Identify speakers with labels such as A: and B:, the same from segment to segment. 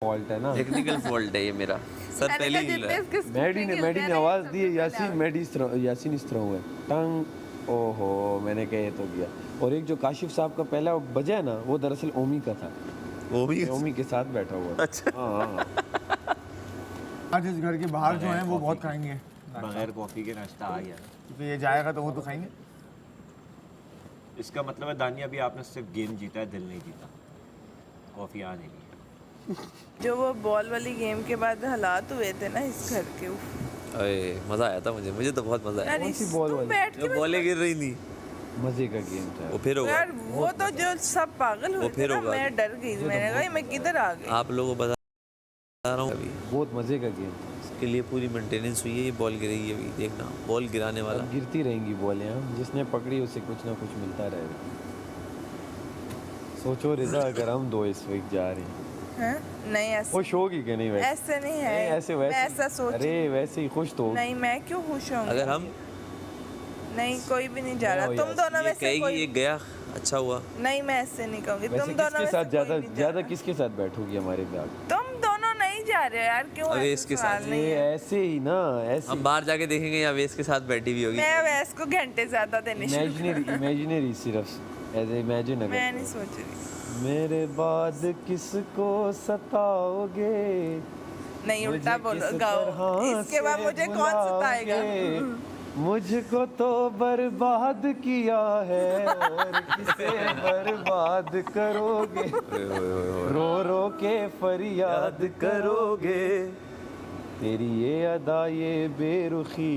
A: Fault है ना,
B: technical fault है ये मेरा। सर पहले ही हिल रहा है।
A: मैडी ने आवाज दी है, यासीन इस तरह हुआ है टंग। ओहो, मैंने कहा ये तो गया। और एक जो काशिफ साहब का पहला बजा है ना, वो दरअसल ओमी का था। ओमी के साथ बैठा हुआ।
B: अच्छा।
A: हाँ।
C: आज इस घर के बाहर जो हैं वो बहुत खाएंगे।
D: बगैर कॉफ़ी के नाश्ता आ गया।
C: तो ये जाएगा तो वो तो खाएंगे।
D: इसका मतलब है दानिया भी आपने सिर्फ गेम जीता है, दिल नहीं जीता। कॉफ़ी आ नहीं रही है।
E: जो वो बॉल वाली गेम के बाद हालात हुए थे ना इस घर के,
B: अरे मजा आया था मुझे तो बहुत मजा आया।
A: कौन सी बॉल वाली?
E: बैठ के
B: बॉलें गिर रही थी,
A: मजे का गेम था
B: वो फिर होगा।
E: यार वो तो जो सब पागल हुए थे ना,
B: होगा।
E: मैं डर गई। मैंने कहा मैं किधर आ गई।
B: आप लोगों को बता रहा हूँ अभी,
A: बहुत मजे का गेम था।
B: इसके लिए पूरी मेंटेनेंस हुई है। ये बॉल गिरेगी अभी, देखना बॉल गिराने वाला।
A: गिरती रहेंगी बॉलें। हम जिसने पकड़ी उसे कुछ ना कुछ मिलता रहेगा। सोचो रिजा, अगर हम दो इस वक्त जा रहे हैं,
E: नहीं ऐसे
A: खुश होगी कि नहीं? वैसे
E: ऐसे नहीं है।
A: नहीं, ऐसे वैसे
E: मैं ऐसा सोच।
A: अरे वैसे ही खुश तो
E: नहीं, मैं क्यों खुश हूँ?
B: अगर हम
E: नहीं, कोई भी नहीं जा रहा। तुम दोनों में से
B: कहेगी
E: कोई
B: ये गया, अच्छा हुआ।
E: नहीं, मैं ऐसे नहीं कहूँगी।
A: वैसे
E: तुम दोनों
A: किसके
E: में
A: साथ
E: से कोई
A: ज्यादा
E: नहीं जा
A: ज्यादा
E: रहा।
A: किसके साथ बैठोगी हमारे ब्याह?
E: तुम दोनों नहीं जा रहे यार, क्यों?
B: अवेश
E: ऐसे
B: के
E: सवाल
B: साथ।
E: नहीं
A: ये
E: है।
A: ऐसे ही ना, ऐसे
B: हम बाहर जाके देखेंगे या वेस के साथ बैठी भी होगी।
E: मैं अवैस को घंटे ज्यादा देने शुरू कर।
A: इमेजिनरी सिर्फ एज इमेजिन।
E: मैं नहीं सोच रही।
A: मेरे बाद किसको सताओगे,
E: नहीं, उल्टा
A: मुझे
E: बोलो,
A: किस
E: गाओ।
A: तरह
E: इसके बाद
A: से
E: मुझे कौन सताएगा?
A: भुलाओगे? मुझको तो बर्बाद किया है और किसे बर्बाद करोगे? रो रो के फरियाद करोगे। तेरी ये अदा ये बेरुखी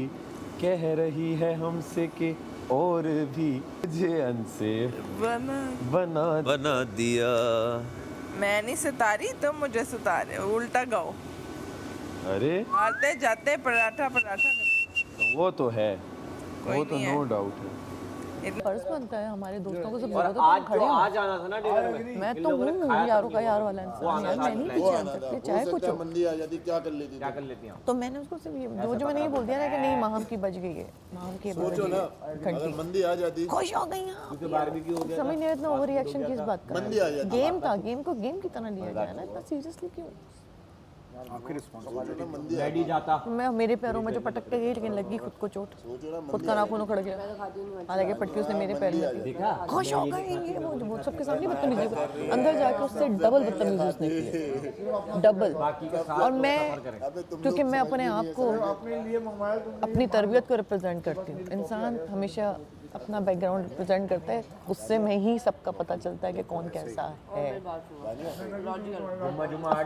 A: कह रही है हमसे कि और भी मुझे अनसे बना
B: दिया।
E: मैं नहीं सितारी, तुम मुझे सितारे हो। उल्टा गाओ।
A: अरे
E: आते जाते पराठा पराठा।
A: वो तो है,
E: कोई
A: वो तो
E: नहीं
A: नो
E: है।
A: डाउट है।
F: फर्ज बनता है हमारे दोस्तों को सब
D: और
F: जरूरत
D: आज
F: है खड़े
D: तो
F: हो।
D: आ जाना था ना डिनर में।
F: मैं तो हूँ यारों का यार वाला इंसान यार, मैं नहीं पीछे हट सकती चाहे कुछ हो।
G: मंदी आ जाती क्या कर लेती?
D: क्या कर लेती हैं?
F: तो मैंने उसको सिर्फ ये जो मैंने ये बोल दिया ना कि नहीं माहम की बज गई है, माहम की
G: सोचो ना, अगर मंदी आ जाती।
F: खुश हो गई आप। समझ नहीं इतना ओवर रिएक्शन किस बात का?
G: मंदी आ जाती।
F: गेम था, गेम को गेम की तरह लिया जाए ना, इतना सीरियसली क्यों?
C: आपकी रिस्पॉन्सिबिलिटी।
G: मंदी
D: डैडी जाता।
F: मैं मेरे पैरों में जो पटक के गई लेकिन लगी खुद को चोट, खुद का नाखून उखड़ गया। हालांकि पट्टी उसने मेरे पैर में दी। खुश हो गई ये वो सबके सामने बदतमीजी कर, अंदर जाके उससे डबल बदतमीजी उसने की, डबल। और मैं क्योंकि मैं अपने आप को अपनी तरबियत को रिप्रेजेंट करती हूँ। इंसान हमेशा अपना बैकग्राउंड रिप्रेजेंट करता है, उससे में ही सबका पता चलता है कि कौन कैसा है।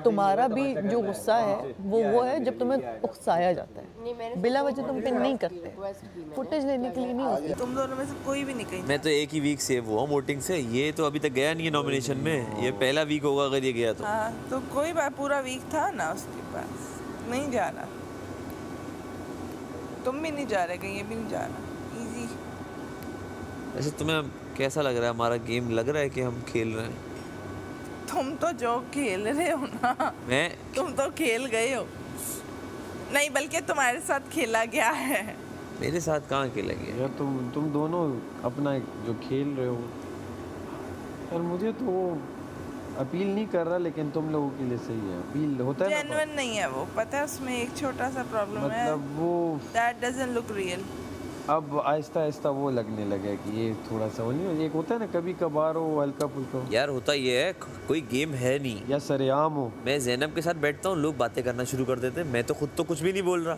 F: तुम्हारा भी जो गुस्सा है वो है जब तुम्हें उकसाया जाता है, बिला वजह तुम पे नहीं करते, फुटेज लेने के लिए नहीं होती।
E: तुम दोनों में से कोई भी नहीं कहीं।
B: मैं तो एक ही वीक सेव हुआ वोटिंग से। ये तो अभी तक गया नहीं है नॉमिनेशन में। ये पहला वीक होगा अगर ये गया तो।
E: हाँ, तो कोई बात, पूरा वीक था ना उसके पास। नहीं जा रहा, तुम भी नहीं जा रहे कहीं, ये भी नहीं जा रहा। इजी।
B: वैसे तुम्हें कैसा लग रहा है हमारा गेम? लग रहा है कि हम खेल रहे हैं?
E: तुम तो जो खेल रहे हो ना, तुम तो खेल गए हो। नहीं, बल्कि तुम्हारे साथ खेला गया है।
B: मेरे साथ कहाँ खेला गया?
A: यार तुम दोनों अपना जो खेल रहे हो, यार मुझे तो वो अपील नहीं कर रहा, लेकिन तुम लोगों के लिए सही है। अपील होता है ना,
E: जेन्युइन नहीं है वो, पता है। उसमें एक छोटा सा प्रॉब्लम है,
A: मतलब वो
E: दैट डजंट लुक रियल।
A: अब आहिस्ता आहिस्ता वो लगने लगा कि ये थोड़ा सा वो नहीं, एक होता है ना कभी कभार हो हल्का फुल्का
B: यार होता ये है, कोई गेम है नहीं
A: या सरेआम हो।
B: मैं जैनब के साथ बैठता हूँ, लोग बातें करना शुरू कर देते हैं। मैं तो खुद तो कुछ भी नहीं बोल रहा,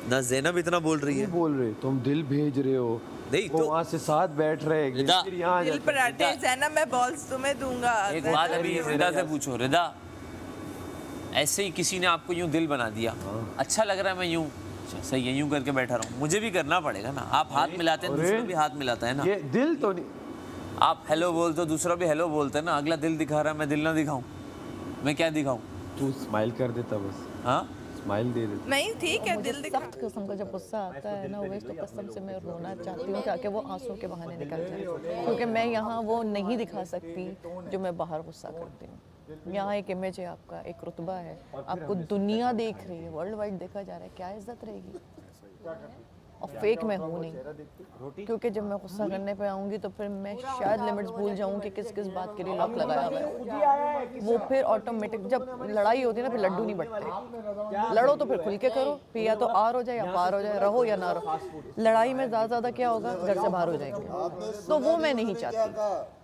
B: ना जैनब इतना बोल रही है।
A: बोल रहे तुम दिल भेज रहे हो,
B: नहीं
A: वो
B: तो
A: वहाँ से साथ बैठ रहे,
B: रिदा,
A: फिर यहाँ
E: दिल
A: जाते।
E: पराठे जैनब, मैं बॉल्स तुम्हें दूंगा।
B: एक बात अभी रिदा से पूछो। रिदा, ऐसे ही किसी ने आपको यूं दिल बना दिया, अच्छा लग रहा है, मैं यूं सही है यूं करके बैठा रहूं, मुझे भी करना पड़ेगा ना। आप हाथ मिलाते हैं, दूसरा भी हाथ मिलाता है ना।
A: ये दिल तो नहीं,
B: आप हेलो बोलते हो, दूसरा भी हेलो बोलते है ना। अगला दिल दिखा रहा है, मैं दिल ना दिखाऊं? मैं क्या दिखाऊं?
A: तू स्माइल कर देता बस,
B: हाँ
A: स्माइल दे देता।
E: नहीं, ठीक है, दिल दिखा।
F: सख्त किस्म का जब गुस्सा आता है ना वैसे, तो कसम से मैं रोना चाहती हूँ ताकि वो आंसू के बहाने निकल जाए, क्योंकि मैं यहाँ वो नहीं दिखा सकती जो मैं बाहर गुस्सा करती हूँ। यहाँ एक इमेज है आपका, एक रुतबा है, आपको दुनिया देख रही है, वर्ल्ड वाइड देखा जा रहा है, क्या इज्जत रहेगी? और फेक मैं हूँ नहीं, क्योंकि जब मैं गुस्सा करने पे आऊँगी तो फिर मैं शायद लिमिट्स भूल जाऊँ कि किस किस बात के लिए लॉक लगाया हुआ है। वो फिर ऑटोमेटिक जब लड़ाई होती है ना, फिर लड्डू नहीं बटते। लड़ो तो फिर खुल के करो, फिर या तो आर हो जाए या पार हो जाए, रहो या ना रहो। लड़ाई में ज़्यादा क्या होगा, घर से बाहर हो जाएंगे, तो वो मैं नहीं चाहती।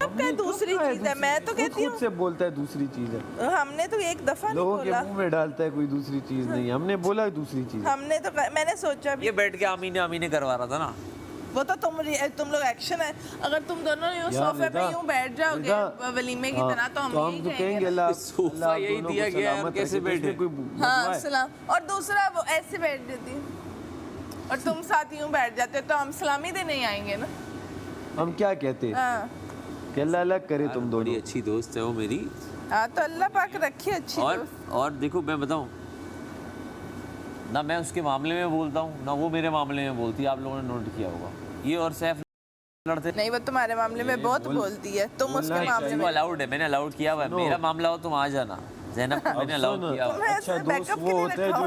E: अब क्या दूसरी चीज है, मैं तो कहती
A: खुद से बोलता है दूसरी चीज है।
E: हमने तो एक दफा नहीं
A: लोगों के
E: बोला,
A: मुंह में डालता है कोई दूसरी चीज नहीं, हमने बोला दूसरी चीज।
E: हमने तो मैंने सोचा भी,
B: ये बैठ के आमीने करवा रहा था ना।
E: वो तो तुम लोग एक्शन है। अगर तुम दोनों यूं सोफे पे यूं बैठ जाओगे वलीमे की तरह, तो हम यही
A: तो
E: कहेंगे
A: कहेंगे अल्लाह
B: सोफा यही दिया गया है, कैसे बैठे
A: कोई
E: हाँ सलाम। और दूसरा वो ऐसे बैठ जाती और तुम साथ यूं बैठ जाते, तो हम सलामी देने ही आएंगे ना।
A: हम क्या कहते
E: हाँ
A: कि अल्लाह अलग करे तुम
B: बड़ी
A: दोनों।
B: अच्छी दोस्त है वो मेरी।
E: हाँ, तो अल्लाह पाक रखी अच्छी दोस्त।
B: और देखो मैं बताऊं ना, मैं उसके मामले में बोलता हूँ ना वो मेरे मामले में बोलती है। आप लोगों ने नोट किया होगा, ये और सैफ लड़ते
E: नहीं, वो तुम्हारे मामले में बहुत बोलती है, तुम उसके मामले में।
B: अलाउड है, मैंने अलाउड किया हुआ है। मेरा मामला हो तुम आ जाना, ज़ैनब को मैंने अलाउड किया हुआ है।
A: अच्छा दोस्त वो होते हैं जो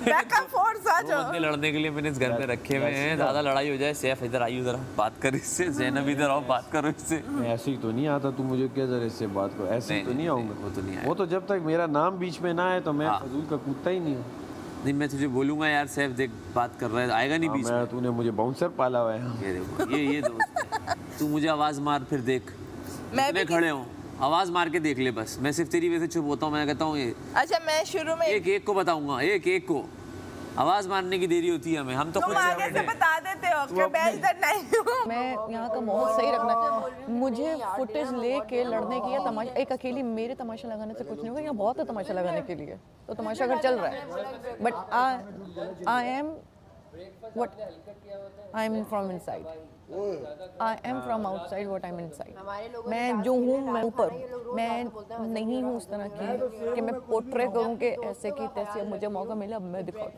E: बैकअप फोर्स आ
B: दो
E: जाओ।
B: बंदे लड़ने के लिए मैंने इस घर में रखे हुए हैं। ज़्यादा लड़ाई हो जाए, सैफ इधर आई उधर बात कर इससे, ज़ैनब इधर आओ बात करो इससे।
A: ऐसे ही तो नहीं आता, तू मुझे क्या जरा इससे बात करो, ऐसे ही तो नहीं आऊंगा।
B: वो तो नहीं आएगा।
A: वो तो जब तक मेरा नाम बीच में ना आए तो मैं फजूल का कूदता ही नहीं हूँ।
B: नहीं, मैं तुझे बोलूंगा यार सैफ देख बात कर रहा है, आएगा नहीं बीच में।
A: मैं तूने मुझे बाउंसर पाला हुआ है।
B: ये देखो, ये दोस्त है। तू मुझे आवाज़ मार फिर देख,
E: मैं भी
B: खड़े हूँ, आवाज़ मार के देख ले बस। मैं सिर्फ तेरी वजह से चुप होता हूँ। मैं कहता हूँ ये
E: अच्छा, मैं शुरू में
B: एक को बताऊंगा, एक को आवाज़ मारने की देरी होती है हमें। हम तो
E: तुम आगे से बता देते हो कि मैं इधर नहीं हूँ।
F: मैं यहाँ का माहौल सही रखना है। मुझे फुटेज लेके लड़ने की या तमाशा, एक अकेली मेरे तमाशा लगाने से कुछ नहीं होगा। यहाँ बहुत है तमाशा लगाने के लिए, तो तमाशा अगर चल रहा है, but I am what I am from inside. I am from outside what I am inside. मैं जो हूँ मैं ऊपर हूँ, मैं नहीं हूँ उस तरह की कि मैं पोर्ट्रे करूँ कि ऐसे की तैसे। मुझे मौका मिला, अब मैं दिखाऊँ।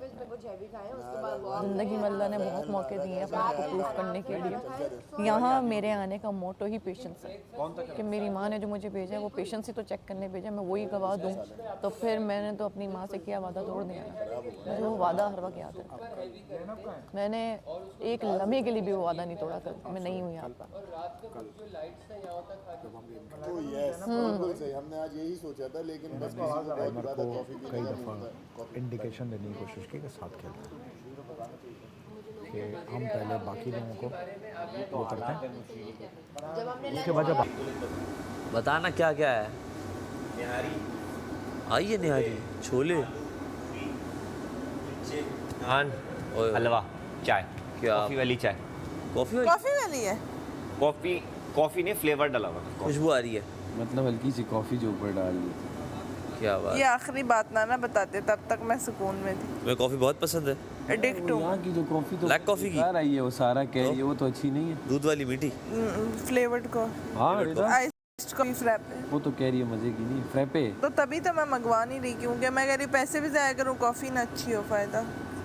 F: ज़िंदगी में अल्लाह ने बहुत मौके दिए हैं अपने आप को प्रूफ करने के लिए। यहाँ मेरे आने का मोटो ही पेशेंस है कि मेरी माँ ने जो मुझे भेजा है वो पेशेंस ही तो चेक करने भेजा, मैं वही गवा दूँ। तो फिर मैंने तो अपनी माँ से किया वादा तोड़ दिया ना, मुझे वो वादा हर वक्त याद है। मैंने एक लम्हे के लिए भी वो वादा नहीं तोड़ा था, मैं नहीं हूँ यहाँ पर।
G: तो यस बिल्कुल सही, हमने आज यही सोचा था, लेकिन बस किसी को बहुत ज़्यादा कॉफी पीने का मूड था।
C: इंडिकेशन देने की कोशिश की कि साथ खेलते हैं, कि हम पहले बाकी लोगों को वो करते हैं, उसके बाद जब
B: बताना क्या क्या है। आइए निहारी, छोले,
D: नान, हलवा, चाय,
B: क्या
D: कॉफ़ी वाली चाय।
B: कॉफ़ी
E: कॉफी वाली है।
D: कॉफ़ी ने फ्लेवर डाला हुआ।
B: खुशबू आ रही है,
A: मतलब हल्की सी कॉफी जो ऊपर डाल दी।
B: क्या बात।
E: ये आखिरी बात ना बताते, तब तक मैं सुकून में थी।
B: मैं कॉफ़ी बहुत पसंद है।
E: एडिक्ट हूँ।
A: यहाँ की जो कॉफी तो
B: ब्लैक कॉफ़ी की
A: बेकार आई है, वो सारा कह रही है वो तो अच्छी नहीं है।
B: दूध वाली मीठी।
E: फ्लेवर्ड को
A: हाँ रिदा,
E: आइस्ड कॉफी फ्रैपे।
A: वो तो कह रही है मजे की नहीं फ्रैपे।
E: तो तभी तो मैं मंगवा नहीं रही, क्योंकि मैं कह रही पैसे भी जाया करूँ, कॉफी ना अच्छी हो, फायदा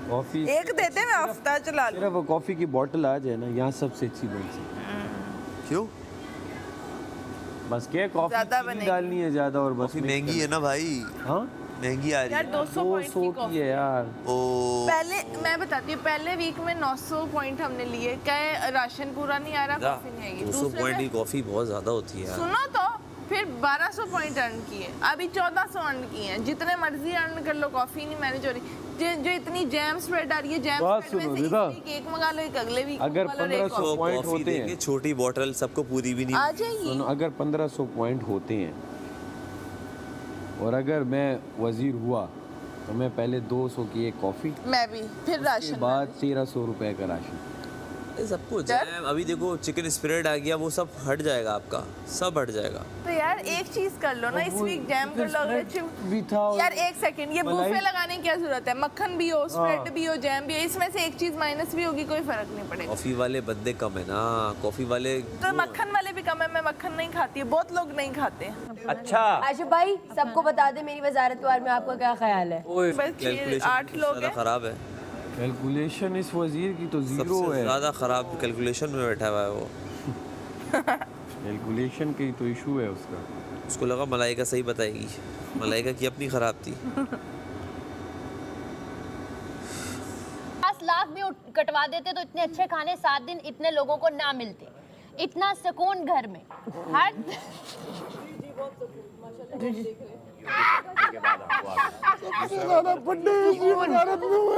A: कॉफी
E: एक देते मैं हफ्ता चला लूँ।
A: सिर्फ वो कॉफी की बोतल आ जाए ना, यहाँ सबसे अच्छी बन सकती।
B: क्यों?
A: बस क्या कॉफी
E: ज्यादा
A: चीनी
E: बनेगी।
A: डालनी है ज्यादा, और बस
B: कॉफ़ी महंगी है ना भाई,
A: हाँ
B: महंगी आ रही
E: यार
B: है।
E: 200 पॉइंट
A: 200
E: की
A: की
E: कॉफी
A: है यार।
B: ओ
E: पहले मैं बताती हूँ, पहले वीक में 900 पॉइंट हमने लिए। क्या राशन पूरा नहीं आ रहा, कॉफी नहीं आएगी।
B: 200
E: दूसरे
B: पॉइंट
E: में
B: की कॉफ़ी बहुत ज़्यादा होती है यार।
E: सुनो तो, फिर 1200 पॉइंट अर्न किए, अभी 1400 अर्न किए हैं। जितने मर्जी अर्न कर लो, कॉफी नहीं मैनेज हो रही। जो इतनी जैम स्प्रेड आ रही है, जैम
A: बात
E: स्प्रेड
A: सुनो
E: में से
A: रिदा,
E: इस वीक एक मंगा लो, एक अगले वीक
A: अगर
E: मंगा लो, एक
A: 1500
E: कॉफी।
A: पॉइंट
B: कॉफ़ी
A: होते
B: देंगे,
A: हैं,
B: छोटी बोतल सबको पूरी भी नहीं।
E: आ जाएगी।
A: सुनो, अगर 1500 पॉइंट होते हैं और अगर मैं वजीर हुआ तो मैं पहले 200 की एक कॉफी,
E: मैं भी, फिर
A: के
E: राशन
A: बाद 1300 रुपए का राशन।
B: ये सब कुछ
E: यार-
B: है। अभी देखो चिकन स्प्रेड आ गया, वो सब हट जाएगा, आपका सब हट जाएगा।
E: तो यार एक चीज कर लो ना, इस वीक जैम कर लो, अगले
A: भी था और
E: यार एक सेकंड, ये
A: मलाई-
E: बूफे लगाने की क्या जरूरत है? मक्खन भी हो, स्प्रेड भी हो, जैम भी हो, इसमें से एक चीज माइनस भी होगी, कोई फर्क नहीं पड़ेगा।
B: कॉफ़ी वाले बंदे कम है ना, कॉफ़ी वाले
E: तो मक्खन वाले भी कम है, मैं मक्खन नहीं खाती, बहुत लोग नहीं खाते।
D: अच्छा,
H: आशिफ भाई सबको बता दे मेरी वजारत के बारे में आपका क्या ख्याल है।
E: बस 8 लोग
B: ज़्यादा
E: हैं।
B: ख़राब है,
A: कैलकुलेशन इस वजीर की तो जीरो
B: सबसे
A: है।
B: ज़्यादा ख़राब कैलकुलेशन में बैठा हुआ है वो।
A: कैलकुलेशन की तो इशू है उसका।
B: उसको लगा मलाइका सही बताएगी, मलाइका की अपनी ख़राब थी।
I: लाख भी कटवा देते तो इतने अच्छे खाने 7 दिन इतने लोगों को ना मिलते, इतना सुकून घर में हर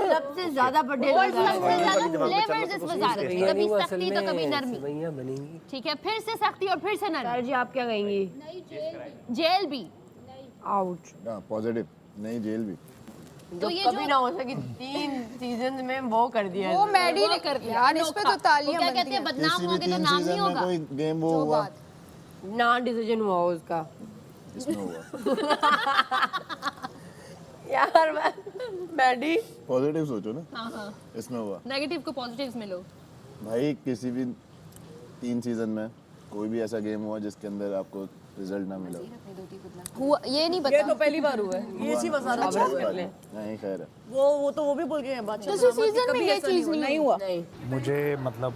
H: सबसे ज्यादा बर्थडे
I: और सबसे ज्यादा फ्लेवर्स इस वजारत में, कभी सख्ती तो कभी नरमी। ठीक है, फिर से सख्ती और फिर से नरमी।
H: जी आप क्या कहेंगी?
I: जेल भी
H: आउट।
G: पॉजिटिव नहीं, जेल भी।
I: तो ये
H: कभी ना हो सके 3 सीजन में वो कर दिया।
J: वो मैडी ने कर दिया यार, इस पे तो तालियां
I: क्या कहते हैं, बदनाम
G: किसी भी
I: होगे तो
G: 3
I: नाम नहीं
G: सीजन में
I: होगा।
G: कोई गेम वो हुआ
H: ना डिसीजन हुआ उसका
G: इसमें हुआ।
H: यार मैडी
G: पॉजिटिव सोचो ना,
I: हाँ।
G: इसमें हुआ।
I: नेगेटिव को पॉजिटिव्स में लो।
G: भाई किसी भी 3 सीजन में कोई भी ऐसा गेम हुआ जिसके अंदर आपको रिजल्ट ना मिला
J: हुआ ये नहीं पता।
F: ये तो पहली बार हुआ है, ये इसी बसा रहा
G: नहीं, खैर है।
F: वो तो वो भी बोल के हैं बात।
J: दूसरे सीजन में ये चीज नहीं हुआ।
C: मुझे मतलब